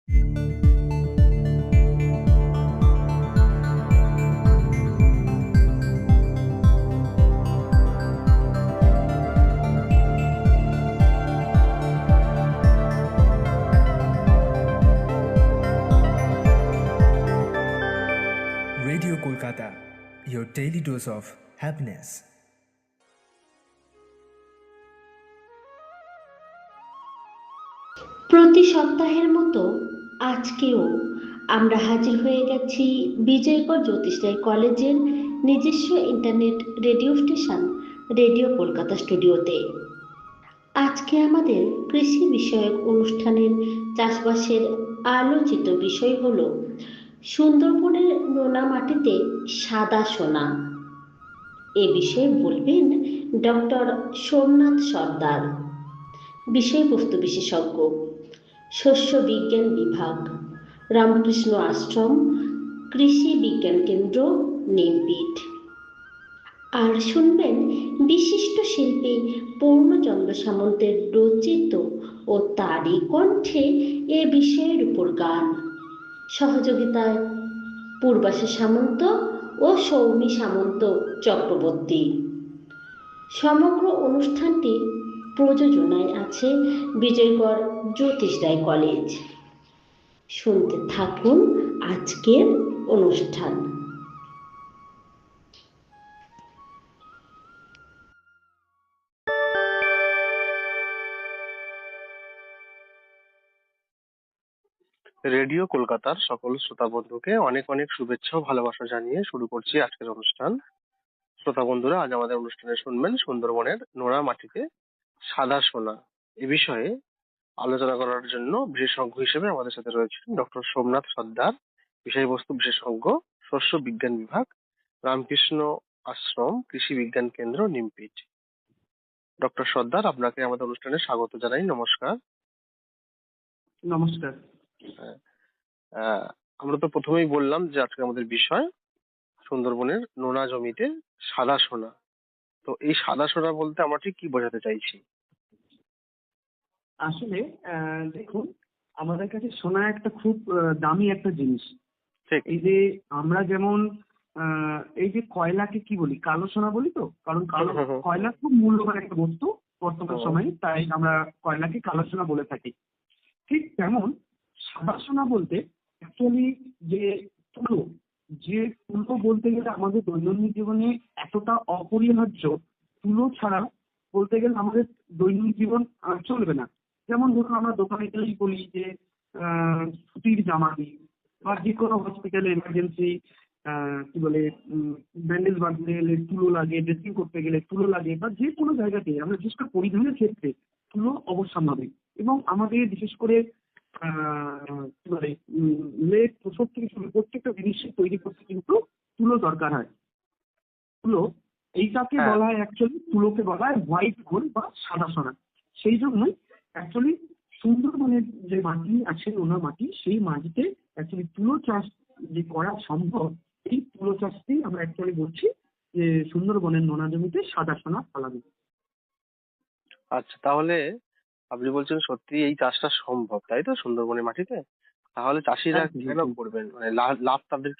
Radio Kolkata, your daily dose of happiness. প্রতি সপ্তাহের মতো আজকেও আমরা হাজির হয়ে গেছি বিজয়গড় জ্যোতিষরায় কলেজের নিজস্ব internet radio station radio Kolkata স্টুডিওতে। আজকে আমাদের কৃষি বিষয়ক অনুষ্ঠানের চাষবাসের আলোচিত বিষয় হলো সুন্দরবনের নোনা মাটিতে সাদা সোনা। এ বিষয়ে বলবেন ডক্টর সোমনাথ সর্দার, বিষয়বস্তু বিশেষজ্ঞ, শস্য বিজ্ঞান বিভাগ, রামকৃষ্ণ আশ্রম, কৃষি বিজ্ঞান কেন্দ্র, নিমপিট। আর শুনবেন বিশিষ্ট শিল্পী পূর্ণচন্দ্র সামন্তের রচিত ও তারই কণ্ঠে এ বিষয়ের উপর গান। সহযোগিতায় পূর্বাশা সামন্ত ও সৌমি সামন্ত চক্রবর্তী। সমগ্র অনুষ্ঠানটি প্রযোজনায় আছে বিজয়গড় জ্যোতিষরায় কলেজ। শুনতে থাকুন আজকের অনুষ্ঠান। রেডিও কলকাতার সকল শ্রোতা বন্ধুকে অনেক অনেক শুভেচ্ছা ও ভালোবাসা জানিয়ে শুরু করছি আজকের অনুষ্ঠান। শ্রোতা বন্ধুরা, আজ আমাদের অনুষ্ঠানে শুনবেন সুন্দরবনের নোনা মাটিতে সাদা সোনা এ বিষয়ে আলোচনা করার জন্য বিশেষজ্ঞ হিসেবে আমাদের সাথে রয়েছেন ডক্টর সোমনাথ সর্দার, বিষয়বস্তু বিশেষজ্ঞ, শস্য বিজ্ঞান বিভাগ, রামকৃষ্ণ আশ্রম, কৃষি বিজ্ঞান কেন্দ্র, নিমপিট। ডক্টর সর্দার, আপনাকে আমাদের অনুষ্ঠানে স্বাগত জানাই। নমস্কার। নমস্কার। আমরা তো প্রথমেই বললাম যে আজকে আমাদের বিষয় সুন্দরবনের নোনা জমিতে সাদা সোনা। তো এই সাদা সোনা বলতে আমরা ঠিক কি বোঝাতে চাইছি? আসলে দেখুন, আমাদের কাছে সোনা একটা খুব দামি একটা জিনিস। ঠিক। এই যে আমরা যেমন এই যে কয়লাকে কি বলি, কালো সোনা বলি, তো কারণ কয়লা খুব মূল্যবান একটা বস্তু বর্তমান সময়ে, তাই আমরা কয়লাকে কালো সোনা বলে থাকি। ঠিক তেমন সাদা সোনা বলতে অ্যাকচুয়ালি যে তুলো, যে তুলো বলতে গেলে আমাদের দৈনন্দিন জীবনে এতটা অপরিহার্য, তুলো ছাড়া বলতে গেলে আমাদের দৈনন্দিন জীবন চলবে না। যেমন ধরুন, আমরা দোকানে গেলেই বলি যে সুতির জামা দিই, বা যে কোনো হসপিটালে এমার্জেন্সি কি বলে ব্যান্ডেজ বাঁধতে গেলে তুলো লাগে, ড্রেসিং করতে গেলে তুলো লাগে, বা যে কোনো জায়গাতে আমরা বিশেষ করে পরিধানের ক্ষেত্রে তুলো অবশ্যম্ভাবী। এবং আমাদের বিশেষ করে কি বলে লেপ পোশাক থেকে শুরু প্রত্যেকটা জিনিসই তৈরি করতে কিন্তু তুলো দরকার হয়। তুলো এইটাকে বলা হয়, অ্যাকচুয়ালি তুলোকে বলা হয় হোয়াইট গোল্ড বা সাদা সোনা। সেই জন্যই অ্যাকচুয়ালি সুন্দরবনের যে মাটি আছে, নোনা মাটি, সেই মাটিতে অ্যাকচুয়ালি তুলো চাষ যে করা সম্ভব, এই তুলো চাষটি আমরা অ্যাকচুয়ালি বলছি যে সুন্দরবনের নোনা জমিতে সাদা সোনা ফলানো। আচ্ছা, তাহলে আপনি বলছেন সত্যি এই চাষটা সম্ভব, তাই তো, সুন্দরবনের মাটিতে? তাহলে চাষিরা কেন করবেন, মানে লাভ তাদের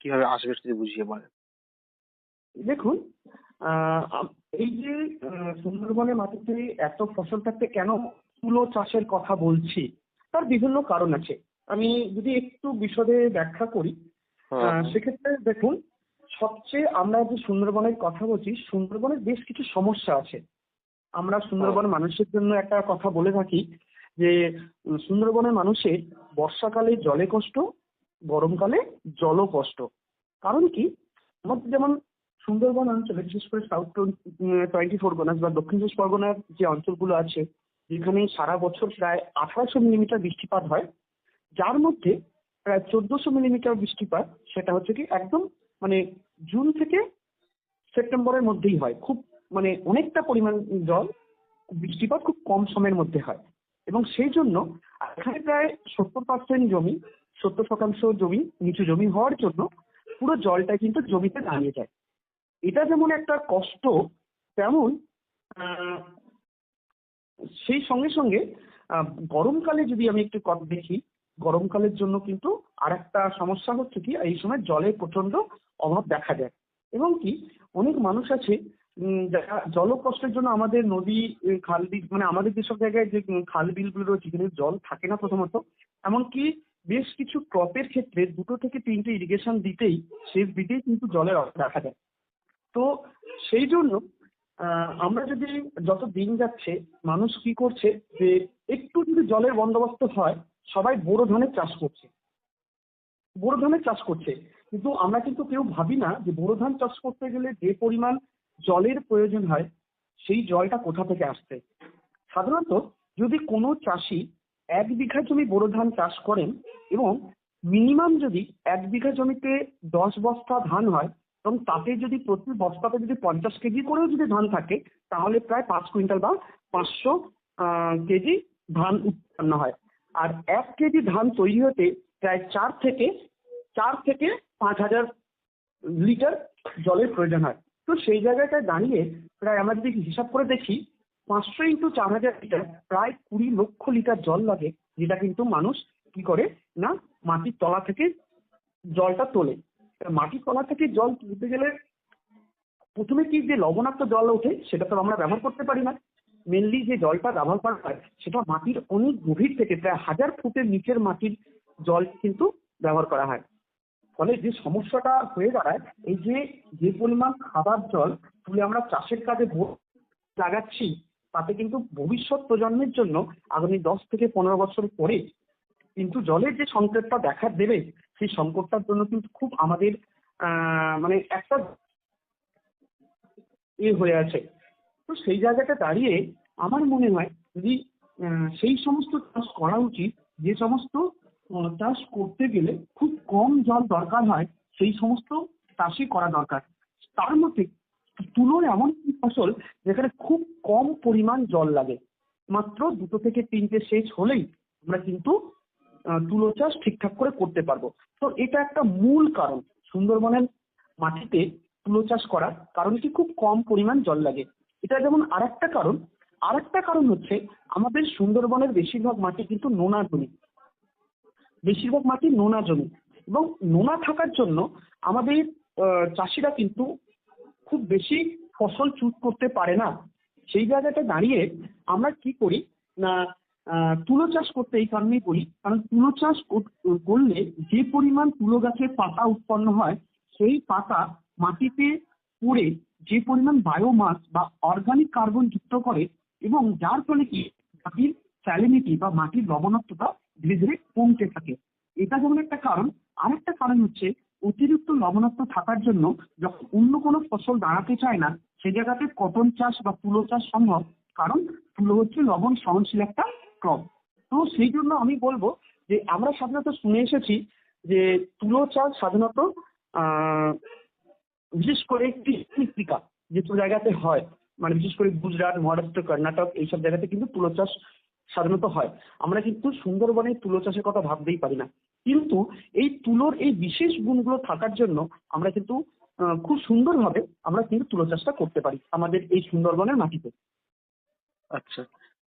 কিভাবে আসবে যদি বুঝিয়ে বলেন। দেখুন, এই যে সুন্দরবনের মাটিতে এত ফসল থাকতে কেন তুলো চাষের কথা বলছি, তার বিভিন্ন কারণ আছে। আমি যদি একটু বিশদে ব্যাখ্যা করি, সেক্ষেত্রে দেখুন, সবচেয়ে আমরা যে সুন্দরবনের কথা বলছি, সুন্দরবনের বেশ কিছু সমস্যা আছে। আমরা সুন্দরবনের মানুষের জন্য একটা কথা বলে থাকি যে সুন্দরবনের মানুষের বর্ষাকালে জলে কষ্ট, গরমকালে জলও কষ্ট। কারণ কি, আমাদের যেমন সুন্দরবন অঞ্চলে বিশেষ করে সাউথ 24 গনাস বা দক্ষিণ 24 পরগনার যে অঞ্চলগুলো আছে, যেখানে সারা বছর প্রায় 1800 মিলিমিটার বৃষ্টিপাত হয়, যার মধ্যে প্রায় 1400 মিলিমিটার বৃষ্টিপাত সেটা হচ্ছে কি একদম মানে জুন থেকে সেপ্টেম্বরের মধ্যেই হয়। খুব মানে অনেকটা পরিমাণ জল বৃষ্টিপাত খুব কম সময়ের মধ্যে হয়। এবং সেই জন্য এখানে প্রায় 70% জমি, 70% জমি নিচু জমি হওয়ার জন্য পুরো জলটা কিন্তু জমিতে দাঁড়িয়ে যায়। এটা যেমন একটা কষ্ট, তেমন সেই সঙ্গে সঙ্গে গরমকালে যদি আমি একটু দেখি, গরমকালের জন্য কিন্তু আরেকটা সমস্যা হচ্ছে কি, এই সময় জলের প্রচন্ড অভাব দেখা যায়। এবং কি অনেক মানুষ আছে যারা জলকষ্টের জন্য আমাদের নদী, খাল বিল, মানে আমাদের যেসব জায়গায় যে খাল বিলগুলো রয়েছে সেখানে জল থাকে না প্রথমত। এমনকি বেশ কিছু ক্রপের ক্ষেত্রে 2 থেকে 3টে ইরিগেশন দিতেই, সেচ দিতেই কিন্তু জলের অভাব দেখা যায়। তো সেই জন্য আমরা যদি, যত দিন যাচ্ছে মানুষ কি করছে যে একটু যদি জলের বন্দোবস্ত হয়, সবাই বোরো ধানের চাষ করছে, বোরো ধানের চাষ করছে। কিন্তু আমরা কিন্তু কেউ ভাবি না যে বোরো ধান চাষ করতে গেলে যে পরিমাণ জলের প্রয়োজন হয় সেই জলটা কোথা থেকে আসছে। সাধারণত যদি কোনো চাষি 1 বিঘা জমি বোরো ধান চাষ করেন এবং মিনিমাম যদি 1 বিঘা জমিতে 10 বস্তা ধান হয় এবং তাতে যদি প্রতি বস্তাতে যদি 50 কেজি করেও যদি ধান থাকে, তাহলে প্রায় 5 কুইন্টাল বা 500 কেজি ধান উৎপন্ন হয়। আর 1 কেজি ধান তৈরি হতে প্রায় 4 থেকে 5,000 লিটার জলের প্রয়োজন হয়। তো সেই জায়গাটায় দাঁড়িয়ে প্রায় আমরা যদি হিসাব করে দেখি, 500 ইন্টু 4,000 লিটার, প্রায় 20 লক্ষ লিটার জল লাগে, যেটা কিন্তু মানুষ কি করে না মাটির তলা থেকে জলটা তোলে। মাটির তলা থেকে জল তুলতে গেলে প্রথমে কি যে লবণাক্ত জল ওঠে সেটা তো আমরা ব্যবহার করতে পারি না। মেনলি যে জলটা ব্যবহার করা হয় সেটা মাটির অনেক গভীর থেকে, প্রায় 1000 ফুটের নিচের মাটির জল কিন্তু ব্যবহার করা হয়। ফলে যে সমস্যাটা হয়ে দাঁড়ায়, এই যে পরিমাণ খাবার জল তুলে আমরা চাষের কাজে লাগাচ্ছি, তাতে কিন্তু ভবিষ্যৎ প্রজন্মের জন্য আগামী 10 থেকে 15 বছর পরে কিন্তু জলের যে সংকটটা দেখা দেবে, সেই সংকটটার জন্য কিন্তু খুব আমাদের মানে একটা হয়ে আছে। তো সেই জায়গাটা দাঁড়িয়ে আমার মনে হয় যদি সেই সমস্ত চাষ করা উচিত, যে সমস্ত চাষ করতে গেলে খুব কম জল দরকার হয়, সেই সমস্ত চাষই করা দরকার। তার মধ্যে তুলোর এমন একটি ফসল যেখানে খুব কম পরিমাণ জল লাগে, মাত্র 2 থেকে 3টে সেচ হলেই আমরা কিন্তু তুলো চাষ ঠিকঠাক করে করতে পারবো। তো এটা একটা মূল কারণ সুন্দরবনের মাটিতে তুলো চাষ করার, কারণ কি খুব কম পরিমাণ জল লাগে। এটা যেমন আরেকটা কারণ হচ্ছে আমাদের সুন্দরবনের বেশিরভাগ মাটি কিন্তু নোনা জমি, বেশিরভাগ মাটি নোনা জমি, এবং নোনা থাকার জন্য আমাদের চাষিরা কিন্তু খুব বেশি ফসল চুজ করতে পারে না। সেই জায়গাটা দাঁড়িয়ে আমরা কি করি না, তুলো চাষ করতে এই কারণেই করি, কারণ তুলো চাষ করলে যে পরিমাণ তুলো গাছের পাতা উৎপন্ন হয়, সেই পাতা মাটিতে পড়ে যে পরিমাণ বায়োমাস বা অর্গানিক কার্বন যুক্ত করে, এবং যার ফলে কি মাটির স্যালিনিটি বা মাটির লবণাক্ততা ধীরে ধীরে কমতে থাকে। এটা যেমন একটা কারণ। আরেকটা কারণ হচ্ছে অতিরিক্ত লবণাক্ত থাকার জন্য যখন অন্য কোনো ফসল দাঁড়াতে চায় না, সেই জায়গাতে কটন চাষ বা তুলো চাষ সম্ভব, কারণ তুলো হচ্ছে লবণ সহনশীল একটা ক্রপ। তো সেই জন্য আমি বলবো যে আমরা সাধারণত শুনে এসেছি যে তুলো চাষ সাধারণত বিশেষ করে কৃষিকা যেসব জায়গাতে হয়, মানে বিশেষ করে গুজরাট, মহারাষ্ট্র, কর্ণাটক এইসব জায়গাতে কিন্তু তুলো চাষ সাধারণত হয়। আমরা কিন্তু সুন্দরবনে তুলো চাষের কথা ভাবতেই পারি না, কিন্তু এই তুলোর এই বিশেষ গুণগুলো থাকার জন্য আমরা কিন্তু খুব সুন্দরভাবে আমরা কিন্তু তুলো চাষটা করতে পারি আমাদের এই সুন্দরবনের মাটিতে। আচ্ছা,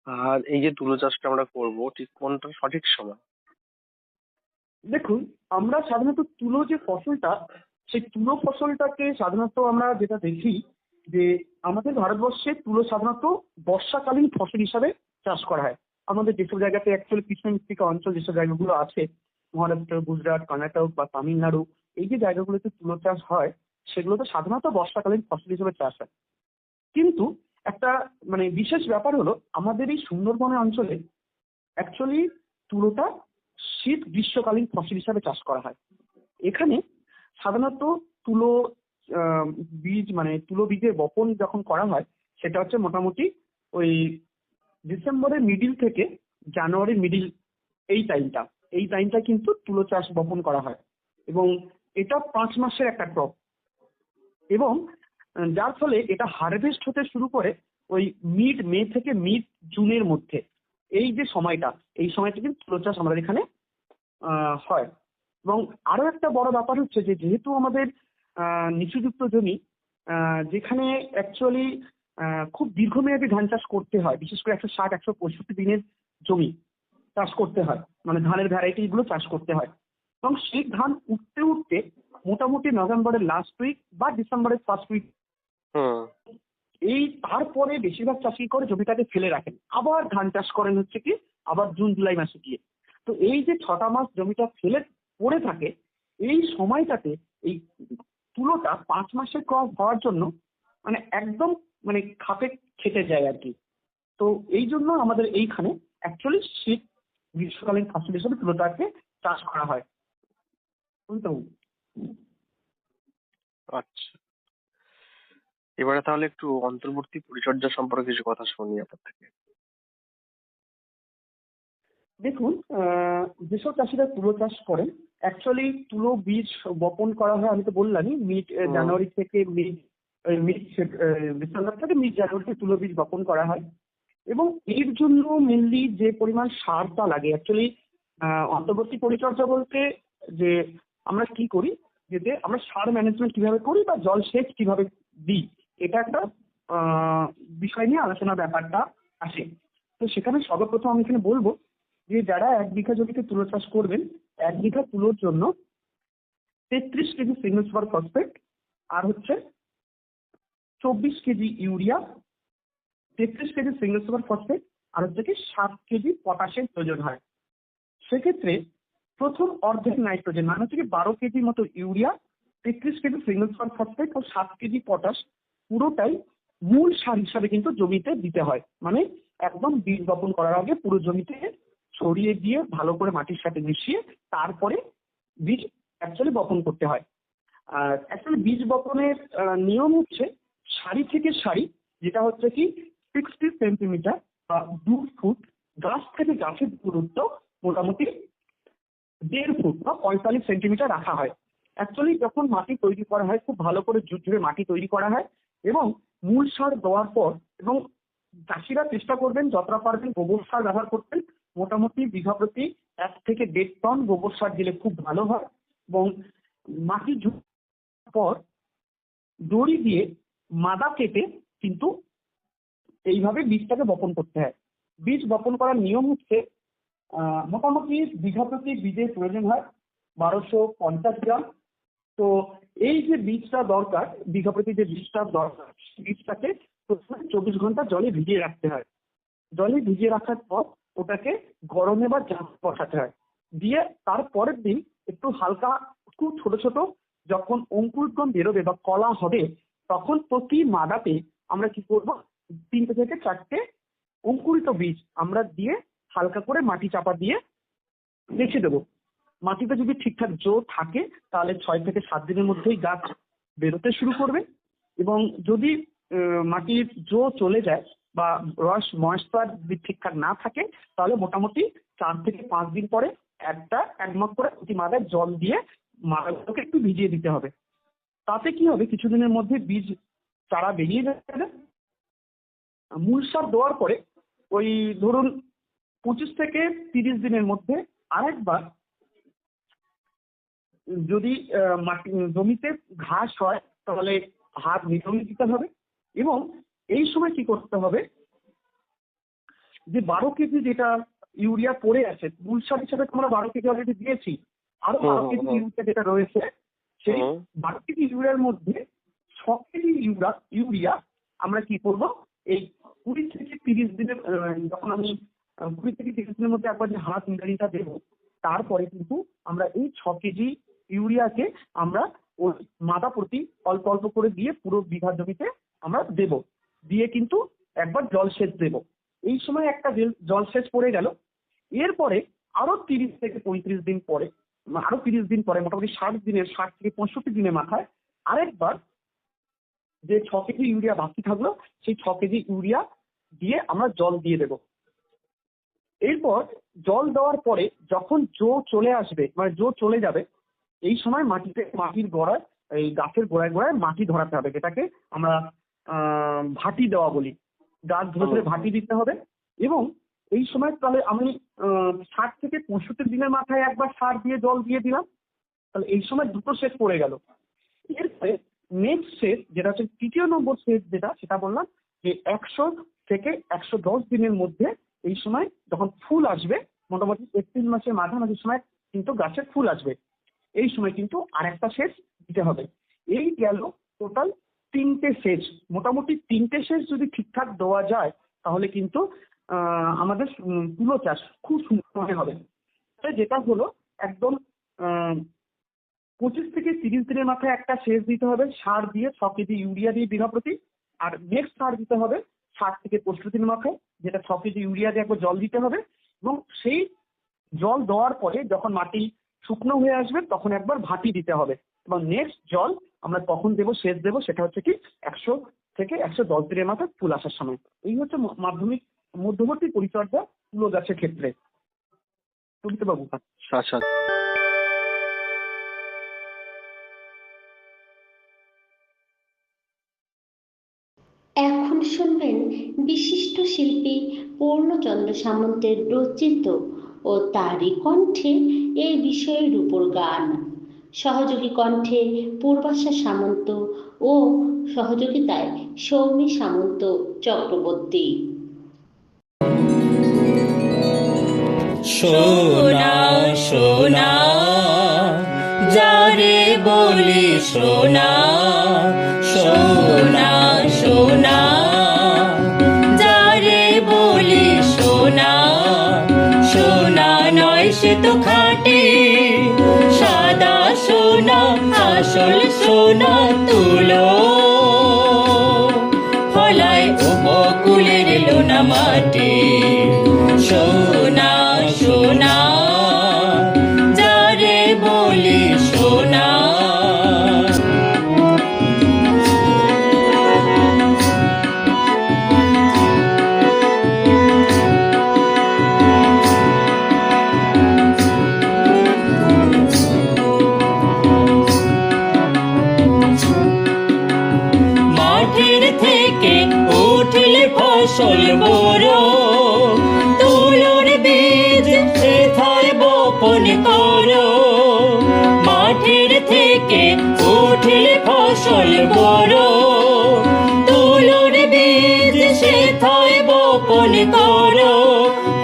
আর এই যে তুলো চাষটা আমরা করব, ঠিক কোনটা সঠিক সময়? দেখুন, আমরা সাধারণত তুলো যে ফসলটা, সেই তুলো ফসলটাকে সাধারণত আমরা যেটা দেখি যে আমাদের ভারতবর্ষে তুলো সাধারণত বর্ষাকালীন ফসল হিসাবে চাষ করা হয়। আমাদের যেসব জায়গাতে অ্যাকচুয়ালি কৃষ্ণমৃত্তিকা অঞ্চল, যেসব জায়গাগুলো আছে, মহারাষ্ট্র, গুজরাট, কর্ণাটক বা তামিলনাড়ু, এই যে জায়গাগুলোতে তুলো চাষ হয়, সেগুলোতে সাধারণত বর্ষাকালীন ফসল হিসেবে চাষ হয়। কিন্তু একটা মানে বিশেষ ব্যাপার হলো, আমাদের এই সুন্দরবনের অঞ্চলে অ্যাকচুয়ালি তুলোটা শীত গ্রীষ্মকালীন ফসল হিসাবে চাষ করা হয়। এখানে সাধারণত তুলো বীজ, মানে তুলো বীজের বপন যখন করা হয়, সেটা হচ্ছে মোটামুটি ওই ডিসেম্বরের মিডিল থেকে জানুয়ারির মিডিল, এই টাইমটা কিন্তু তুলো চাষ বপন করা হয়, এবং এটা 5 মাসের একটা ক্রপ, এবং যার ফলে এটা হারভেস্ট হতে শুরু করে ওই মিড মে থেকে মিড জুনের মধ্যে। এই যে সময়টা, এই সময়টা কিন্তু তুলো চাষ আমাদের এখানে হয়। এবং আরো একটা বড় ব্যাপার হচ্ছে যে যেহেতু আমাদের নিচুযুক্ত জমি, যেখানে অ্যাকচুয়ালি খুব দীর্ঘমেয়াদী ধান চাষ করতে হয়, বিশেষ করে 160-165 দিনের জমি, চাষ করতে হয়, মানে ধানের ভ্যারাইটি গুলো চাষ করতে হয়। এবং সেই ধান উঠতে উঠতে মোটামুটি নভেম্বরের লাস্ট উইক বা ডিসেম্বরের ফার্স্ট উইক, হুম। এই তারপরে বেশিরভাগ চাষি করে জমিটাকে ফেলে রাখেন, আবার ধান চাষ করেন হচ্ছে কি আবার জুন জুলাই মাসে গিয়ে। তো এই যে 6টা মাস জমিটা ফেলে পড়ে থাকে, এই সময়টাতে এই তুলোটা 5 মাসের ক্রপ হওয়ার জন্য মানে একদম মানে খাপে খেটে যায় আর কি। তো এই জন্য আমাদের এইখানে অ্যাকচুয়ালি শীত গ্রীষ্মকালীন ফসল হিসেবে তুলোটাকে চাষ করা হয়, বুঝতে পারলি? আচ্ছা, এবারে তাহলে একটু অন্তর্বর্তী পরিচর্যা সম্পর্কে কিছু কথা শুনি আপনার থেকে। দেখুন, যেসব চাষিরা তুলো চাষ করেন, অ্যাকচুয়ালি তুলো বীজ বপন করা হয়, আমি তো বললামই মিড জানুয়ারি থেকে ডিসেম্বর থেকে মিড জানুয়ারিতে তুলো বীজ বপন করা হয়। এবং এর জন্য মেনলি যে পরিমাণ সারটা লাগে, অ্যাকচুয়ালি অন্তর্বর্তী পরিচর্যা বলতে যে আমরা কি করি, যেতে আমরা সার ম্যানেজমেন্ট কিভাবে করি বা জলসেচ কিভাবে দিই, এটা একটা বিষয় নিয়ে আলোচনার ব্যাপারটা আসে। তো সেখানে সর্বপ্রথম আমি এখানে বলবো যে যারা 1 বিঘা জমিতে তুলো চাষ করবেন, 1 বিঘা তুলোর জন্য 33 কেজি সিঙ্গেল সুপার ফসফেট, আর হচ্ছে 24 kg urea, 33 kg single super phosphate, আর হচ্ছে কি 7 কেজি পটাশের প্রয়োজন হয়। সেক্ষেত্রে প্রথম অর্ধেক নাইট্রোজেন মানে হচ্ছে কি 12 কেজি মতো urea, 33 kg single super phosphate ও 7 কেজি পটাশ পুরোটাই মূল সার হিসাবে কিন্তু জমিতে দিতে হয়। মানে একদম বীজ বপন করার আগে পুরো জমিতে ছড়িয়ে দিয়ে ভালো করে মাটির সাথে মিশিয়ে তারপরে বীজ অ্যাকচুয়ালি বপন করতে হয়। আর অ্যাকচুয়ালি বীজ বপনের নিয়ম হচ্ছে সারি থেকে সারি, যেটা হচ্ছে কি 60 সেন্টিমিটার বা 2 ফুট, গাছ থেকে গাছের দূরত্ব মোটামুটি 1.5 ফুট বা 45 সেন্টিমিটার রাখা হয়। অ্যাকচুয়ালি যখন মাটি তৈরি করা হয় খুব ভালো করে ঝুরঝুরে মাটি তৈরি করা হয় এবং মূল সার দেওয়ার পর এবং চাষিরা চেষ্টা করবেন যতটা পারবেন গোবর সার ব্যবহার করতেন। মোটামুটি বিঘা প্রতি 1 থেকে 1.5 টন গোবর সার দিলে খুব ভালো হয়। এবং মাটি ঝুড়ার পর দড়ি দিয়ে মাদা কেটে কিন্তু এইভাবে বীজটাকে বপন করতে হয়। বীজ বপন করার নিয়ম হচ্ছে মোটামুটি বিঘা প্রতি বীজের প্রয়োজন হয় 1250 গ্রাম। তো এই যে বীজটা দরকার, বিঘা প্রতি যে বীজটা দরকার, বীজটাকে প্রথমে 24 ঘন্টা জলে ভিজিয়ে রাখতে হয়। জলে ভিজিয়ে রাখার পর ওটাকে গরমে বা জাল বসাতে হয়, দিয়ে তার পরের দিন একটু হালকা খুব ছোট ছোট যখন অঙ্কুরোদ্গম বেরোবে বা কলা হবে, তখন প্রতি মাদাতে আমরা কি করব 3 থেকে 4টে অঙ্কুরিত বীজ আমরা দিয়ে হালকা করে মাটি চাপা দিয়ে রেখে দেবো। মাটিতে যদি ঠিকঠাক জো থাকে তাহলে 6 থেকে 7 দিনের মধ্যেই গাছ বেরোতে শুরু করবে। এবং যদি মাটির জো চলে যায় বা রস ময়েশ্চার যদি ঠিকঠাক না থাকে তাহলে মোটামুটি 4 থেকে 5 দিন পরে এক মগ করে প্রতি মাদায় জল দিয়ে মাদাগুলোকে একটু ভিজিয়ে দিতে হবে। তাতে কি হবে, কিছুদিনের মধ্যে বীজ চারা বেরিয়ে যাবে। মূল সার দেওয়ার পরে ওই ধরুন 25 থেকে 30 দিনের মধ্যে আরেকবার যদি মাটি জমিতে ঘাস হয় তাহলে হাত নিয়মিত দিতে হবে। এবং এই সময় কি করতে হবে, যে 12 কেজি যেটা ইউরিয়া পড়ে আছে মূল সার হিসাবে আমরা 12 কেজি অলরেডি দিয়েছি, আরো 12 কেজি ইউরিয়া যেটা রয়েছে সেই 12 কেজি ইউরিয়ার মধ্যে 6 কেজি ইউরিয়া আমরা কি করব, এই 20 থেকে 30 দিনের যখন আমি 20 থেকে 30 দিনের মধ্যে একবার যে হাত নিড়ানিটা দেবো, তারপরে কিন্তু আমরা এই 6 কেজি ইউরিয়াকে আমরা ওই মাদা প্রতি অল্প অল্প করে দিয়ে পুরো বিঘা জমিতে আমরা দেব, দিয়ে কিন্তু একবার জলসেচ দেব। এই সময় একটা জলসেচ পড়ে গেল। এরপরে আরো 30 থেকে 35 দিন পরে, আরো 30 দিন পরে মোটামুটি 60 থেকে 65 দিনের মাথায় আরেকবার যে 6 কেজি ইউরিয়া বাকি থাকলো সেই 6 কেজি ইউরিয়া দিয়ে আমরা জল দিয়ে দেব। এরপর জল দেওয়ার পরে যখন জো চলে আসবে মানে জো চলে যাবে, এই সময় মাটির গোড়ায় এই গাছের গোড়ায় গোড়ায় মাটি ধরাতে হবে, যেটাকে আমরা ভাটি দেওয়া বলি। গাছ ধরে ধরে ভাটি দিতে হবে। এবং এই সময় তাহলে আমি 60 থেকে 65 দিনের মাথায় একবার সার দিয়ে জল দিয়ে দিলাম, তাহলে এই সময় দুটো সেচ পড়ে গেল। এরপরে নেক্সট সেচ যেটা হচ্ছে 3য় নম্বর সেচ, সেটা বললাম যে 100 থেকে 110 দিনের মধ্যে এই সময় যখন ফুল আসবে মোটামুটি এপ্রিল মাসের মাঝামাঝি সময় কিন্তু গাছের ফুল আসবে। এই সময় কিন্তু আরেকটা সেচ দিতে হবে। এই গেল টোটাল 3টে সেচ। মোটামুটি 3টে সেচ যদি ঠিকঠাক দেওয়া যায় তাহলে কিন্তু আমাদের তুলো চাষ খুব সুন্দর হবে। যেটা হলো একদম 25 থেকে 30 দিনের মাথায় একটা সেচ দিতে হবে সার দিয়ে, 6 কেজি ইউরিয়া দিয়ে বিঘা প্রতি। আর নেক্সট সার দিতে হবে 60 থেকে 65 দিনের মাথায়, যেটা 6 কেজি ইউরিয়া দিয়ে একবার জল দিতে হবে। এবং সেই জল দেওয়ার পরে যখন মাটি শুকনো হয়ে আসবে তখন একবার ভাটি দিতে হবে। এবং নেক্সট জল আমরা কখন দেবো, সেচ দেবো, সেটা হচ্ছে কি 100 থেকে 110 দিনের মাথায় ফুল আসার সময়। এই হচ্ছে মধ্যবর্তী পরিচর্যা তুলো গাছের ক্ষেত্রে। বাবু। আচ্ছা, এখন শুনবেন বিশিষ্ট শিল্পী পূর্ণচন্দ্র সামন্তের রচিত ও তারই কণ্ঠে এই বিষয়ের উপর গান। সহযোগী কণ্ঠে পূর্বাশা সামন্ত ও সহযোগিতায় সৌমি সামন্ত চক্রবর্তী। সোনা সোনা যারে বলি সোনা, সোনা সোনা যারে বলি সোনা, সোনা নয় সে তো খাঁটি সাদা সোনা, আসল সোনা তুলো ফলায় উপকূলের লোনা মাটি। সোনা সোনা যারে বলি সোনা। মাটির থেকে উঠলে ফসল বড়, তুলোর বীজ সেথায় বপন করো। মাটির থেকে উঠলে ফসল বড়, তুলোর বীজ সেথায় বপন করো।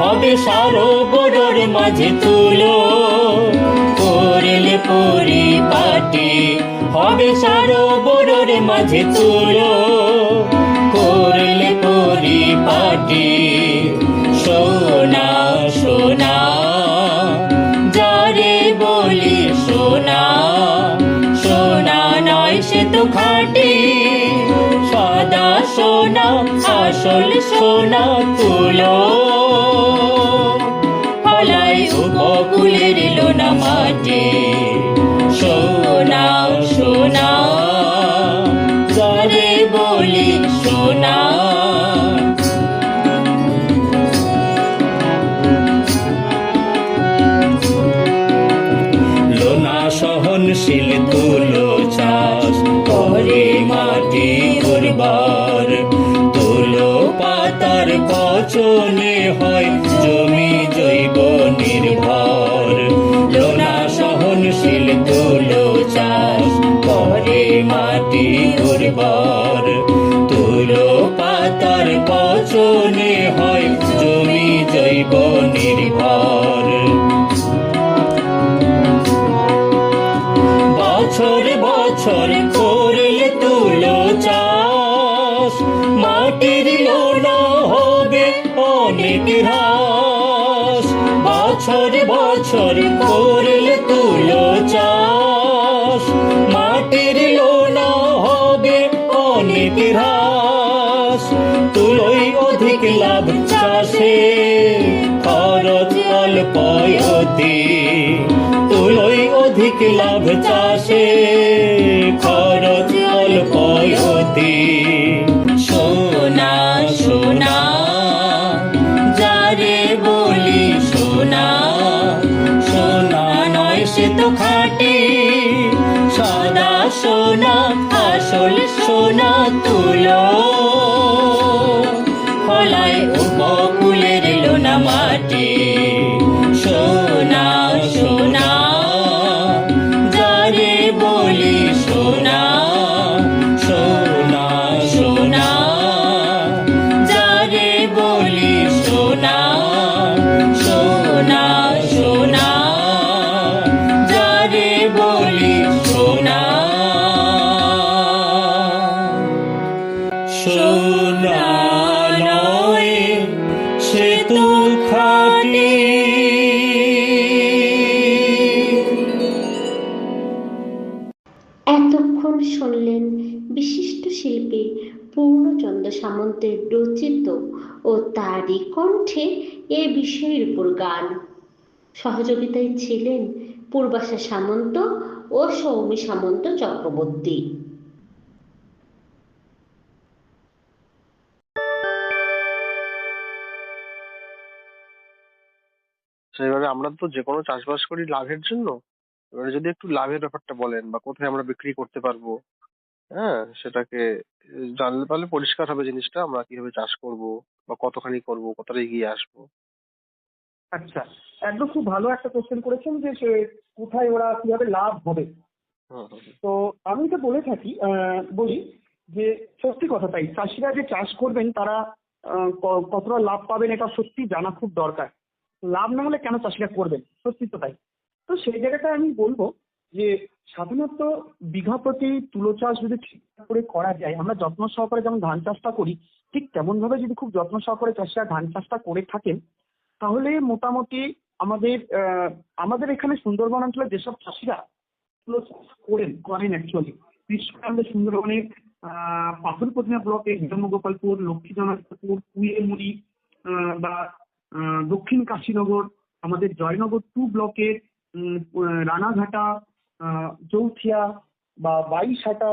হবে সরোবরের মাঝে তুলো করলে পরিপাটি, হবে সরোবরের মাঝে তুলো করলে পরিপাটি। সোনা সোনা যারে বলি সোনা, সোনা নয় সে তো খাঁটি সাদা সোনা, আসল সোনা তুলো ফলায় উপকূলের লোনা মাটি। সোনা সোনা যারে বলি সোনা। লোনা সহনশীল তুলো চাষ করে মাটি উর্বর, তুলো পাতার পচনে হয় জমি জৈব নির্ভর। লোনা সহনশীল তুলো চাষ করে মাটি উর্বর, তুলো পাতার পচনে হয় জমি জৈব নির্ভর। বছর বছর করলে তুলো চাষ মাটির লোনা হবে অনেক হ্রাস। বছর বছর করলে তুলো চাষ মাটির লোনা হবে অনেক হ্রাস। তুলোই অধিক লাভ চাষে খরচ অল্প অতি, তুলোই অধিক লাভ চাষে খরচ অল্প অতি। সোনা সোনা যারে বলি সোনা, সোনা নয় সে তো খাঁটি সাদা সোনা, আসল সোনা তুলো ফলায় উপকূলের লোনা মাটি। সোনা সোনা যারে বলি সোনা, সোনা সোনা যারে বলি সোনা, সোনা এখন শুনলেন বিশিষ্ট শিল্পী পূর্ণচন্দ্র সামন্তের রচিত ও তারই কণ্ঠে এ বিষয়ের উপর গান। সহযোগিতায় ছিলেন পূর্বাশা সামন্ত ও সৌমি সামন্ত চক্রবর্তী। সেইভাবে আমরা তো যে কোনো চাষবাস করি লাভের জন্য। এবারে যদি একটু লাভের ব্যাপারটা বলেন বা কোথায় আমরা বিক্রি করতে পারবো, হ্যাঁ, সেটাকে জানলে পারলে পরিষ্কার হবে জিনিসটা, আমরা কিভাবে চাষ করব বা কতখানি করব, কতটা এগিয়ে আসবো। আচ্ছা, একদম খুব ভালো একটা কোশ্চেন করেছেন যে কোথায় ওরা কিভাবে লাভ হবে। হুম হুম হুম। তো আমি তো বলে থাকি, বলি যে সত্যি কথা, তাই চাষিরা যে চাষ করবেন তারা কতটা লাভ পাবেন এটা সত্যি জানা খুব দরকার। লাভ না হলে কেন চাষিরা করবেন, সত্যি তো তাই। তো সেই জায়গাটা আমি বলবো যে সাধারণত বিঘা প্রতি তুলো চাষ যদি ঠিকঠাক করে করা যায়, আমরা যত্ন সহকারে যেমন ধান চাষটা করি ঠিক তেমন ভাবে যদি খুব যত্ন সহকারে চাষিরা ধান চাষটা করে থাকেন, তাহলে মোটামুটি আমাদের এখানে সুন্দরবন অঞ্চলে যেসব চাষিরা তুলো চাষ করেন অ্যাকচুয়ালি, বিশেষ করে আমাদের সুন্দরবনের পাথরপ্রতিমা ব্লকে ধর্মগোপালপুর, লক্ষ্মীজনকপুর, কুইয়েমুড়ি বা দক্ষিণ কাশীনগর, আমাদের জয়নগর 2 ব্লকের রানাঘাটা, চৌথিয়া বা বাইশহাটা,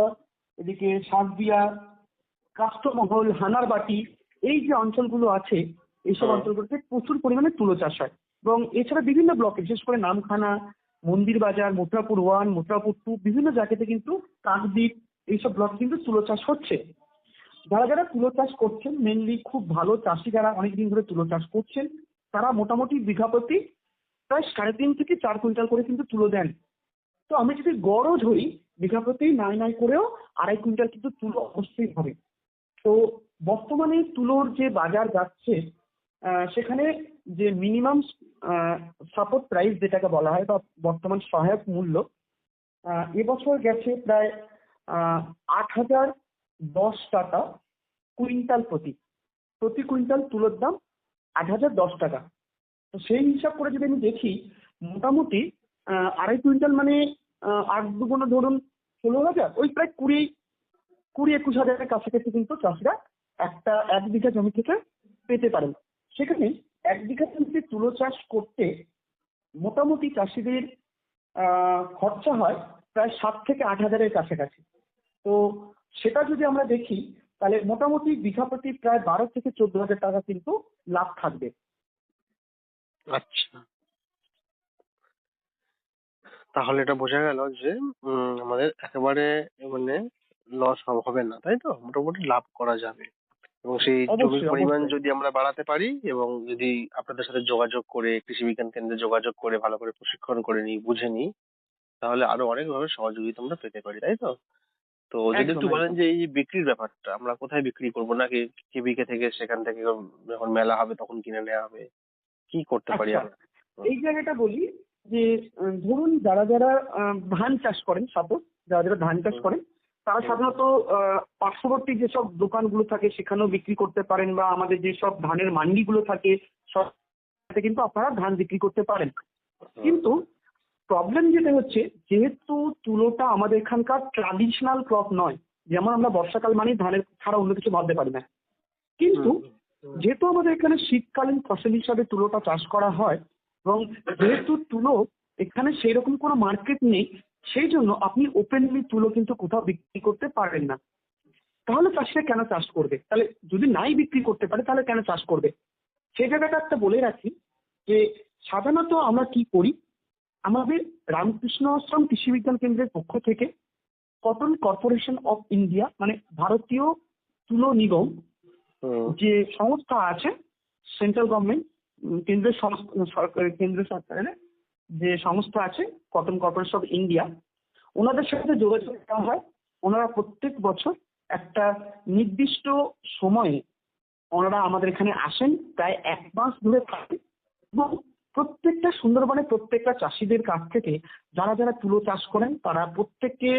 এদিকে শাকবিয়া, কাষ্টমহল, হানারবাটি, এই যে অঞ্চলগুলো আছে এইসব অঞ্চলগুলোতে প্রচুর পরিমাণে তুলো চাষ হয়। এবং এছাড়া বিভিন্ন ব্লকে বিশেষ করে নামখানা, মন্দির বাজার, মথুরাপুর 1, মথুরাপুর 2 বিভিন্ন জায়গাতে কিন্তু কাকদ্বীপ এইসব ব্লক কিন্তু তুলো চাষ হচ্ছে। যারা যারা তুলো চাষ করছেন মেনলি খুব ভালো চাষি যারা অনেকদিন ধরে তুলো চাষ করছেন, তারা মোটামুটি বিঘা প্রতি প্রায় 3.5 থেকে 4 কুইন্টাল করে কিন্তু তুলো দেন। তো আমি যদি গড়ও ধরি বিঘা প্রতি নাই করেও 2.5 কুইন্টাল কিন্তু তুলো অবশ্যই হবে। তো বর্তমানে তুলোর যে বাজার যাচ্ছে, সেখানে যে মিনিমাম সাপোর্ট প্রাইস যেটাকে বলা হয় বা বর্তমান সহায়ক মূল্য, এবছর গেছে প্রায় 8,010 টাকা কুইন্টাল প্রতি কুইন্টাল তুলোর দাম 8,010 টাকা। তো সেই হিসাব করে যদি আমি দেখি, মোটামুটি 2.5 কুইন্টাল মানে 8 দুগুণ ধরুন 16,000, ওই প্রায় 20-21 হাজারের কাছাকাছি কিন্তু চাষিরা এক বিঘা জমি থেকে পেতে পারেন। সেখানে 1 বিঘা জমিতে তুলো চাষ করতে মোটামুটি চাষিদের খরচা হয় প্রায় 7 থেকে 8 হাজারের কাছাকাছি। তো সেটা যদি আমরা দেখি তাহলে মোটামুটি বিঘা প্রতি প্রায় 12 থেকে 14 হাজার টাকা কিন্তু লাভ থাকবে। আচ্ছা, তাহলে এটা বোঝা গেল যে আমাদের একেবারে মানে লস হবে না, তাই তো? মোটামুটি লাভ করা যাবে। এবং সেই জমির অবশ্যই পরিমাণ অবশ্যই যদি আমরা বাড়াতে পারি এবং যদি আপনাদের সাথে যোগাযোগ করে, কৃষি বিজ্ঞান কেন্দ্রে যোগাযোগ করে ভালো করে প্রশিক্ষণ করে নিই, বুঝে নিই, তাহলে আরো অনেকভাবে সহযোগিতা আমরা পেতে পারি, তাই তো? তো যদি একদম একটু বলেন একদম। যে এই বিক্রির ব্যাপারটা আমরা কোথায় বিক্রি করবো, নাকি কেবিকে থেকে সেখান থেকে যখন মেলা হবে তখন কিনে নেওয়া হবে, কি করতে পারি আচ্ছা, আমরা? এই জায়গাটা বলি যে ধরুন যারা যারা ধান চাষ করেন, সাপোজ যারা ধান চাষ করেন তারা সাধারণত পার্শ্ববর্তী যেসব দোকানগুলো থাকে সেখানেও বিক্রি করতে পারেন, বা আমাদের যেসব ধানের মান্ডিগুলো থাকে সব কিন্তু আপনারা ধান বিক্রি করতে পারেন। কিন্তু প্রবলেম যেটা হচ্ছে, যেহেতু তুলোটা আমাদের এখানকার ট্র্যাডিশনাল ক্রপ নয়, যেমন আমরা বর্ষাকাল মানেই ধানের ছাড়া অন্য কিছু ভাবতে পারি না, কিন্তু যেহেতু আমাদের এখানে শীতকালীন ফসল হিসাবে তুলোটা চাষ করা হয় এবং যেহেতু তুলো এখানে সেই রকম কোনো মার্কেট নেই, সেই জন্য আপনি ওপেনলি তুলো কিন্তু কোথাও বিক্রি করতে পারেন না। তাহলে চাষিরা কেন চাষ করবে? তাহলে যদি নাই বিক্রি করতে পারে তাহলে কেন চাষ করবে? সেই জায়গাটা একটা বলে রাখি যে সাধারণত আমরা কি করি, আমাদের রামকৃষ্ণ আশ্রম কৃষি বিজ্ঞান কেন্দ্রের পক্ষ থেকে কটন কর্পোরেশন অফ ইন্ডিয়া মানে ভারতীয় তুলো নিগম যে সংস্থা আছে, সেন্ট্রাল গভর্নমেন্ট কেন্দ্র সরকারের যে সংস্থা আছে কটন কর্পোরেশন অফ ইন্ডিয়া, ওনাদের সাথে যোগাযোগ করা হয়। ওনারা প্রত্যেক বছর একটা নির্দিষ্ট সময়ে ওনারা আমাদের এখানে আসেন, প্রায় 1 মাস ধরে থাকে এবং প্রত্যেকটা সুন্দরবনে প্রত্যেকটা চাষিদের কাছ থেকে যারা যারা তুলো চাষ করেন তারা প্রত্যেককে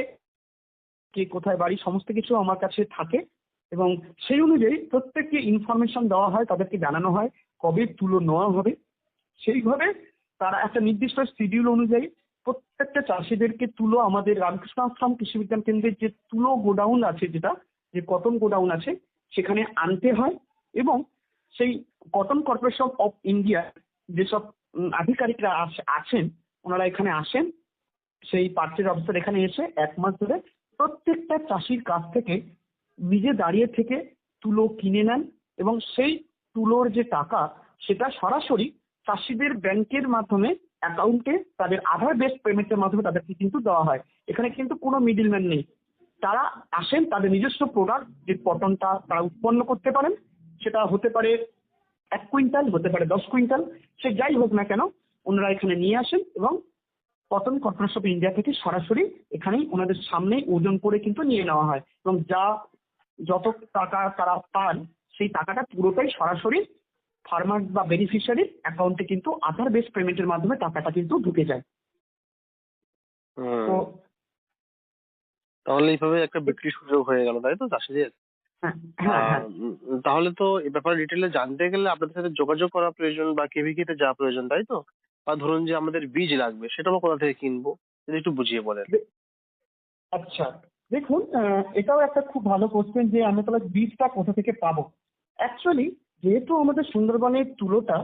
কে কোথায় বাড়ি সমস্ত কিছু আমার কাছে থাকে এবং সেই অনুযায়ী প্রত্যেককে ইনফরমেশন দেওয়া হয়, তাদেরকে জানানো হয় কবে তুলো নেওয়া হবে। সেইভাবে তারা একটা নির্দিষ্ট শিডিউল অনুযায়ী প্রত্যেকটা চাষিদেরকে তুলো আমাদের রামকৃষ্ণ আশ্রম কৃষি বিজ্ঞান কেন্দ্রের যে তুলো গোডাউন আছে, যেটা যে কটন গোডাউন আছে, সেখানে আনতে হয় এবং সেই কটন কর্পোরেশন অফ ইন্ডিয়া যেসব আধিকারিকরা আছেন, ওনারা এখানে আসেন, সেই পার্চেজ অফিসার এখানে এসে 1 মাস ধরে প্রত্যেকটা চাষির কাছ থেকে নিজে দাঁড়িয়ে থেকে তুলো কিনে নেন এবং সেই তুলোর যে টাকা সেটা সরাসরি চাষিদের ব্যাংকের মাধ্যমে অ্যাকাউন্টে তাদের আধার বেসড পেমেন্টের মাধ্যমে তাদেরকে কিন্তু দেওয়া হয়। এখানে কিন্তু কোনো মিডিলম্যান নেই। তারা আসেন, তাদের নিজস্ব প্রোডাক্ট যে কটনটা তারা উৎপন্ন করতে পারেন, সেটা হতে পারে 1 কুইন্টাল, হতে পারে 10 কুইন্টাল, সে যাই হোক না কেন ওনারা এখানে নিয়ে আসেন এবং কটন কর্পোরেশন অফ ইন্ডিয়া থেকে সরাসরি এখানেই ওনাদের সামনে ওজন করে কিন্তু নিয়ে নেওয়া হয় এবং যত টাকা তারা পান সেই টাকাটা পুরোটাই সরাসরি ফার্মার বা বেনিফিশিয়ারির অ্যাকাউন্টে কিন্তু আধার বেসড পেমেন্টের মাধ্যমে টাকাটা কিন্তু ঢুকে যায়। তো তাহলে এইভাবে একটা বিক্রি সুযোগ হয়ে গেল, তাই তো চাষিদের? হ্যাঁ হ্যাঁ হ্যাঁ তাহলে তো এই ব্যাপারে ডিটেলে জানতে গেলে আপনাদের সাথে যোগাযোগ করা প্রয়োজন বা কেভিকেতে যাওয়া প্রয়োজন, তাই তো? বা ধরুন যে আমাদের বীজ লাগবে, সেটা আমরা কোথা থেকে কিনবো, যদি একটু বুঝিয়ে বলেন। আচ্ছা, দেখুন, এটাও একটা খুব ভালো কোশ্চেন যে আমি তাহলে বীজটা কোথা থেকে পাবো। অ্যাকচুয়ালি যেহেতু আমাদের সুন্দরবনের তুলোটা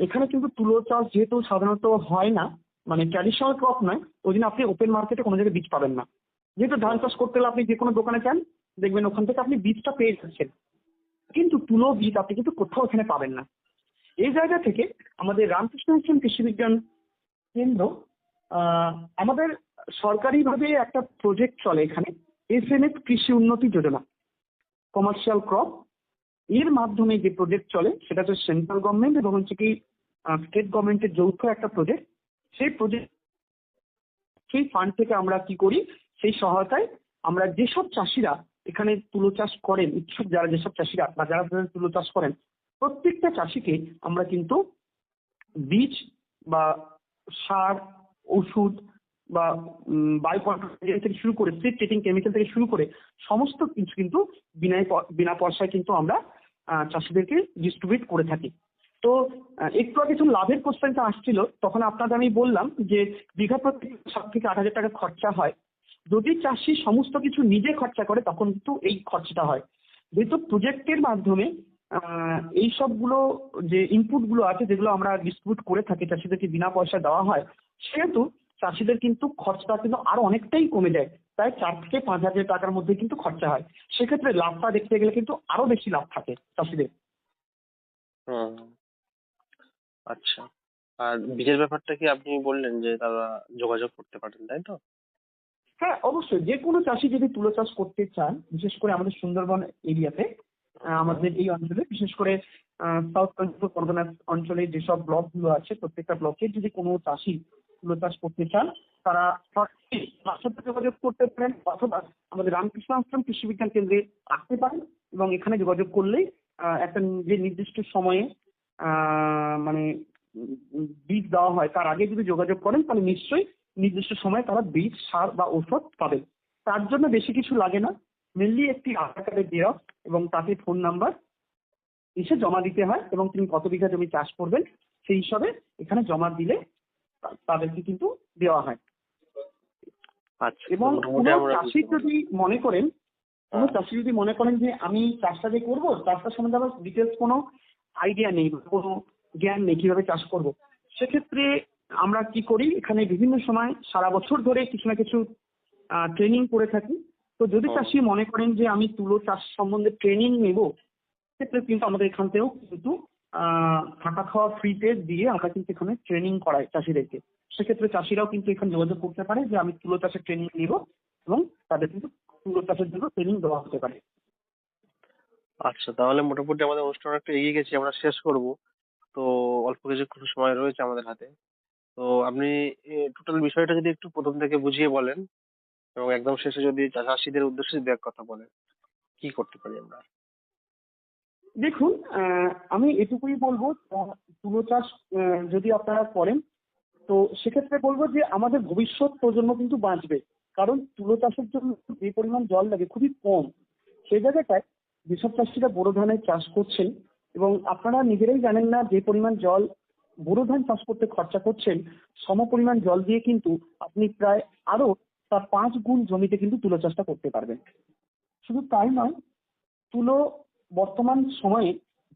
এখানে কিন্তু তুলো চাষ যেহেতু সাধারণত হয় না, মানে ট্র্যাডিশনাল ক্রপ নয়, ওই জন্য আপনি ওপেন মার্কেটে কোনো জায়গায় বীজ পাবেন না। যেহেতু ধান চাষ করতে হলে আপনি যে কোনো দোকানে যান, দেখবেন ওখান থেকে আপনি বীজটা পেয়ে যাচ্ছেন, কিন্তু তুলো বীজ আপনি কিন্তু কোথাও এখানে পাবেন না। এই জায়গা থেকে আমাদের রামকৃষ্ণ আশ্রম কৃষি বিজ্ঞান কেন্দ্র, আমাদের সরকারিভাবে একটা প্রজেক্ট চলে এখানে, এসএনএফ কৃষি উন্নতি যোজনা, কমার্শিয়াল ক্রপ, এর মাধ্যমে যে প্রজেক্ট চলে সেটা হচ্ছে সেন্ট্রাল গভর্নমেন্ট এবং হচ্ছে কি স্টেট গভর্নমেন্টের যৌথ একটা প্রজেক্ট। সেই ফান্ড থেকে আমরা কি করি, সেই সহায়তায় আমরা যেসব চাষিরা এখানে তুলো চাষ করেন, ইচ্ছুক যারা যেসব চাষিরা বা যারা তুলো চাষ করেন, প্রত্যেকটা চাষিকে আমরা কিন্তু বীজ বা সার, ওষুধ বা বায়ু কন্ট্রোল থেকে শুরু করে সিড ট্রিটিং কেমিক্যাল থেকে শুরু করে সমস্ত কিছু কিন্তু বিনা পয়সায় কিন্তু আমরা চাষিদেরকে ডিস্ট্রিবিউট করে থাকি। তো একটু আগে কিছু লাভের কোশ্চেনটা আসছিল, তখন আপনাদের আমি বললাম যে বিঘা প্রতি 7 থেকে 8 হাজার টাকা খরচা হয়। যদি চাষি সমস্ত কিছু নিজে খরচা করে তখন কিন্তু এই খরচাটা হয়। যেহেতু প্রজেক্টের মাধ্যমে এই সবগুলো যে ইনপুটগুলো আছে যেগুলো আমরা ডিস্ট্রিবিউট করে থাকি, চাষিদেরকে বিনা পয়সা দেওয়া হয়, সেহেতু চাষিদের কিন্তু খরচটা কিন্তু আরো অনেকটাই কমে যায়। প্রায় 4 থেকে 5 হাজার টাকার মধ্যে কিন্তু খরচা হয়। সেক্ষেত্রে লাভটা দেখতে গেলে কিন্তু আরো বেশি লাভ থাকে চাষিদের। আচ্ছা, আর বীজের ব্যাপারটা কি আপনি বললেন যে তারা যোগাযোগ করতে পারেন, তাই তো? হ্যাঁ, অবশ্যই যে কোনো চাষি যদি তুলো চাষ করতে চান, বিশেষ করে আমাদের সুন্দরবন এরিয়াতে, আমাদের এই অঞ্চলে বিশেষ করে সাউথ টোয়েন্টি পরগনা অঞ্চলে যেসব ব্লকগুলো আছে, প্রত্যেকটা ব্লকে যদি কোনো চাষি তুলো চাষ করতে চান, তারা আমার সাথে যোগাযোগ করতে পারেন অথবা আমাদের রামকৃষ্ণ আশ্রম কৃষি বিজ্ঞান কেন্দ্রে আসতে পারেন এবং এখানে যোগাযোগ করলেই একটা যে নির্দিষ্ট সময়ে মানে বীজ দেওয়া হয় তার আগে যদি যোগাযোগ করেন তাহলে নিশ্চয়ই নির্দিষ্ট সময়ে তারা বীজ, সার বা ঔষধ পাবেন। তার জন্য বেশি কিছু লাগে না, মেনলি একটি আধার কার্ডের জেরক্স এবং তাতে ফোন নাম্বার এসে জমা দিতে হয় এবং তিনি কত বিঘা জমি চাষ করবেন সেই হিসাবে এখানে জমা দিলে তাদেরকে কিন্তু দেওয়া হয়। আচ্ছা, এবং কোনো চাষি যদি মনে করেন যে আমি চাষটা যে করবো, চাষটার সম্বন্ধে আমার ডিটেলস কোনো আইডিয়া নেই, কোনো জ্ঞান নেই কিভাবে চাষ করব, সেক্ষেত্রে আমরা কি করি, এখানে বিভিন্ন সময় সারা বছর ধরে কিছু না কিছু ট্রেনিং করে থাকি। তো যদি চাষি মনে করেন যে আমি তুলো চাষ সম্বন্ধে ট্রেনিং নেব, সেক্ষেত্রে কিন্তু আমাদের এখান থেকেও কিন্তু থাকা খাওয়া ফ্রিতে দিয়ে আমরা কিন্তু এখানে ট্রেনিং করাই চাষিদেরকে। সেক্ষেত্রে চাষিরাও কিন্তু এখানে যোগাযোগ করতে পারে যে আমি তুলো চাষের ট্রেনিং নেব এবং তাদের কিন্তু তুলো চাষের জন্য ট্রেনিং দেওয়া হতে পারে। আচ্ছা, তাহলে মোটামুটি আমাদের অনুষ্ঠান একটু এগিয়ে গেছি, আমরা শেষ করব। তো অল্প কিছুক্ষণ সময় রয়েছে আমাদের হাতে। তো আপনি টোটাল বিষয়টা যদি একটু প্রথম থেকে বুঝিয়ে বলেন এবং একদম শেষে যদি চাষিদের উদ্দেশ্যে যদি এক কথা বলেন, কি করতে পারি আমরা? দেখুন, আমি এটুকুই বলবো, তুলো চাষ যদি আপনারা করেন তো সেক্ষেত্রে বলবো যে আমাদের ভবিষ্যৎ প্রজন্ম কিন্তু বাঁচবে, কারণ তুলো চাষের জন্য যে পরিমাণ জল লাগে খুবই কম। সেই জায়গাটায় যেসব চাষিরা বোরো ধানের চাষ করছেন এবং আপনারা নিজেরাই জানেন না যে পরিমাণ জল বোরো ধান চাষ করতে খরচা করছেন সমপরিমাণ জল দিয়ে কিন্তু আপনি প্রায় আরো তার 5 গুণ জমিতে কিন্তু তুলো চাষটা করতে পারবেন। শুধু তাই নয়, তুলো বর্তমান সময়ে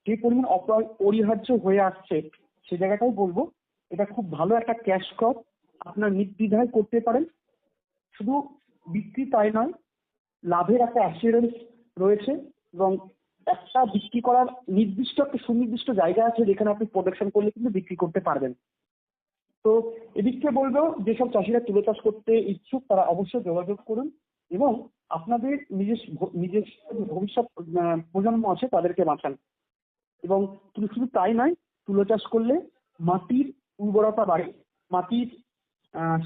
যে পরিমাণ অপরিহার্য হয়ে আসছে সে জায়গাটাও বলবো এটা খুব ভালো একটা ক্যাশ ক্রপ, আপনার নির্দ্বিধায় করতে পারেন। শুধু বিক্রি তাই নয়, লাভের একটা অ্যাসিওরেন্স রয়েছে এবং একটা বিক্রি করার নির্দিষ্ট একটা সুনির্দিষ্ট জায়গা আছে যেখানে আপনি প্রোডাকশন করলে কিন্তু বিক্রি করতে পারবেন। তো এদিক থেকে বলবো যেসব চাষিরা তুলো চাষ করতে ইচ্ছুক তারা অবশ্যই যোগাযোগ করুন এবং আপনাদের নিজের ভবিষ্যৎ প্রজন্ম আছে তাদেরকে বাঁচান। এবং শুধু তাই নয়, তুলো চাষ করলে মাটির উর্বরতা বাড়ে, মাটির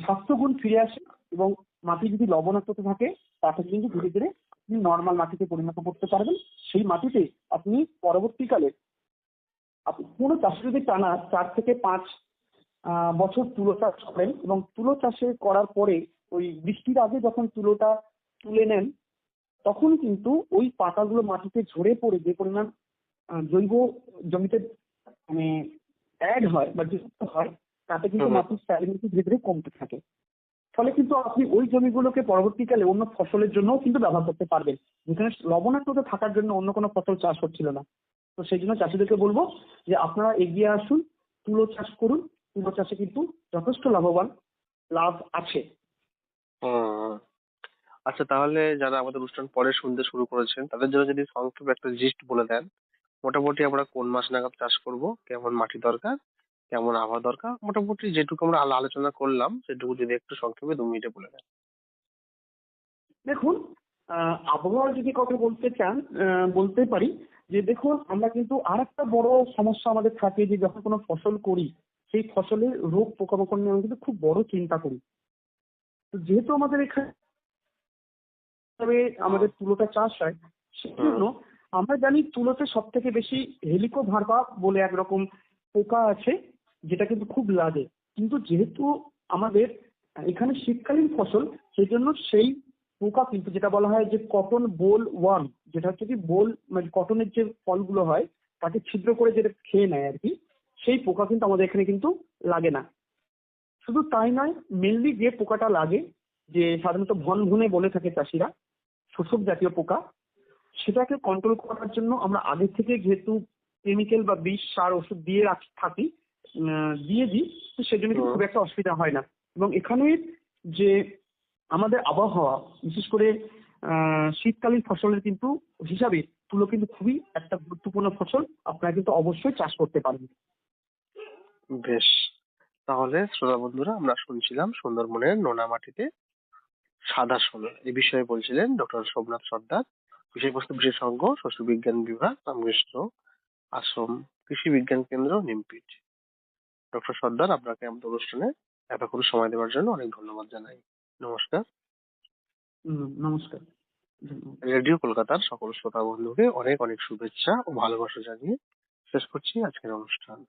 স্বাস্থ্যগুণ ফিরে আসে এবং মাটি যদি লবণাক্ত থাকে তাকে কিন্তু ধীরে ধীরে আপনি নর্মাল মাটিতে পরিণত করতে পারবেন। সেই মাটিতে আপনি পরবর্তীকালে কোনো চাষি যদি টানা 4 থেকে 5 বছর তুলো চাষ করেন এবং তুলো চাষে করার পরে ওই বৃষ্টির আগে যখন তুলোটা তুলে নেন তখন কিন্তু ওই পাতাগুলো মাটিতে ঝরে পড়ে যে পরিমাণ জৈব জমিতে মানে অ্যাড হয় বা যুক্ত হয় তাতে কিন্তু মাটির স্যালিনিটি ধীরে ধীরে কমতে থাকে। ফলে কিন্তু আপনি ওই জমিগুলোকে পরবর্তীকালে অন্য ফসলের জন্যও কিন্তু ব্যবহার করতে পারবেন, যেখানে লবণাক্ততা থাকার জন্য অন্য কোনো ফসল চাষ হচ্ছিল না। তো সেই জন্য চাষিদেরকে বলবো যে আপনারা এগিয়ে আসুন, তুলো চাষ করুন। তুলো চাষে কিন্তু যথেষ্ট লাভ আছে। আচ্ছা, তাহলে যারা আমাদের অনুষ্ঠান পরে শুনতে শুরু করেছেন তাদের জন্য যদি সংক্ষেপে একটা জিস্ট বলে দেন, মোটামুটি আমরা কোন মাস নাগাদ চাষ করব, কেমন মাটি দরকার, কেমন আবহাওয়া দরকার, মোটামুটি যেটুকু আমরা আলোচনা করলাম সেটুকু যদি একটু সংক্ষেপে 2 মিনিটে বলে দেন। দেখুন, আবহাওয়ার যদি কথা বলতে চান বলতে পারি যে দেখুন আমরা কিন্তু আর একটা বড় সমস্যা আমাদের থাকে যে যখন কোনো ফসল করি সেই ফসলের রোগ পোকামাকড় নিয়ে আমরা কিন্তু খুব বড় চিন্তা করি। তো যেহেতু আমাদের এখানে আমাদের তুলোটা চাষ হয় সেই জন্য আমরা জানি তুলোতে সব থেকে বেশি হেলিকোভার্পা বলে একরকম পোকা আছে যেটা কিন্তু খুব লাগে। কিন্তু যেহেতু আমাদের এখানে শীতকালীন ফসল সেই জন্য সেই পোকা কিন্তু যেটা বলা হয় যে কটন বোল ওয়ার্ম, যেটা হচ্ছে কি বোল মানে কটনের যে ফলগুলো হয় তাকে ছিদ্র করে যেটা খেয়ে নেয় আর কি, সেই পোকা কিন্তু আমাদের এখানে কিন্তু লাগে না। শুধু তাই নয়, মেনলি যে পোকাটা লাগে যে সাধারণত ভনভনে বলে থাকে চাষিরা, শোষক জাতীয় পোকা, সেটাকে কন্ট্রোল করার জন্য আমরা আগে থেকে যেহেতু কেমিক্যাল বা বিষ সার ওষুধ দিয়ে থাকি দিয়ে দিই, তো সেজন্য কিন্তু খুব একটা অসুবিধা হয় না। এবং এখানে যে আমাদের আবহাওয়া বিশেষ করে শীতকালীন ফসলের কিন্তু হিসাবে তুলো কিন্তু খুবই একটা গুরুত্বপূর্ণ ফসল, আপনারা কিন্তু অবশ্যই চাষ করতে পারবেন। বেশ, তাহলে শ্রোতা বন্ধুরা আমরা শুনছিলাম সুন্দরবনের নোনা মাটিতে সাদা সোনা এই বিষয়ে বলছিলেন ডক্টর সোমনাথ সর্দার, বিষয়বস্তু বিশেষজ্ঞ, শস্য বিজ্ঞান বিভাগ, রামকৃষ্ণ আশ্রম কৃষি বিজ্ঞান কেন্দ্র, নিমপিট। ডক্টর সর্দার, আপনাকে আমাদের অনুষ্ঠানে এতক্ষণ সময় দেওয়ার জন্য অনেক ধন্যবাদ জানাই। নমস্কার। নমস্কার। ধন্যবাদ। রেডিও কলকাতার সকল শ্রোতা বন্ধুকে অনেক অনেক শুভেচ্ছা ও ভালোবাসা জানিয়ে শেষ করছি আজকের অনুষ্ঠান।